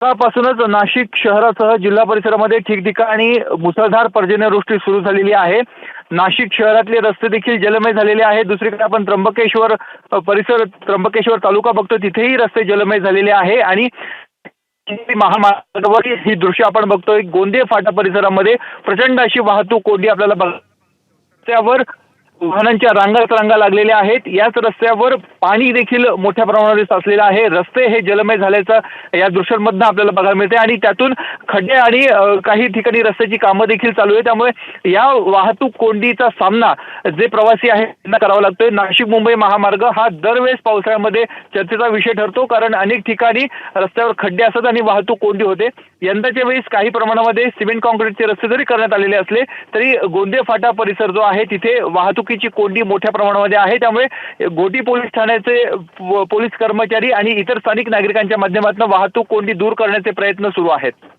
सकाळपासूनच नाशिक शहरासह जिल्हा परिसरामध्ये ठिकठिकाणी मुसळधार पर्जन्यवृष्टी सुरू झालेली आहे. नाशिक शहरातले रस्ते देखील जलमय झालेले आहेत. दुसरीकडे आपण त्र्यंबकेश्वर परिसर, त्र्यंबकेश्वर तालुका बघतो, तिथेही रस्ते जलमय झालेले आहे आणि महामार्गावर ही दृश्य आपण बघतोय. गोंदे फाटा परिसरामध्ये प्रचंड अशी वाहतूक कोंडी आपल्याला रस्त्यावर वाहनांच्या रांगाच रांगा लागलेल्या आहेत. याच रस्त्यावर पाणी देखील मोठ्या प्रमाणावर साचलेलं आहे. रस्ते हे जलमय झाल्याचं या दृश्यांमधून आपल्याला बघायला मिळते आणि त्यातून खड्डे आणि काही ठिकाणी रस्त्याची कामं देखील चालू आहे. त्यामुळे या वाहतूक कोंडीचा सामना जे प्रवासी आहेत त्यांना करावा लागतोय. नाशिक मुंबई महामार्ग हा दरवेळेस पावसाळ्यामध्ये चर्चेचा विषय ठरतो, कारण अनेक ठिकाणी रस्त्यावर खड्डे असतात आणि वाहतूक कोंडी होते. यंदाच्या वेळेस काही प्रमाणामध्ये सिमेंट काँक्रीटचे रस्ते जरी करण्यात आलेले असले तरी गोंदे फाटा परिसर जो आहे तिथे वाहतुकीची कोंडी मोठ्या प्रमाणामध्ये आहे. त्यामुळे गोटी पोलीस ठाण्याचे पोलीस कर्मचारी आणि इतर स्थानिक नागरिकांच्या माध्यमातून वाहतूक कोंडी दूर करण्याचे प्रयत्न सुरू आहेत.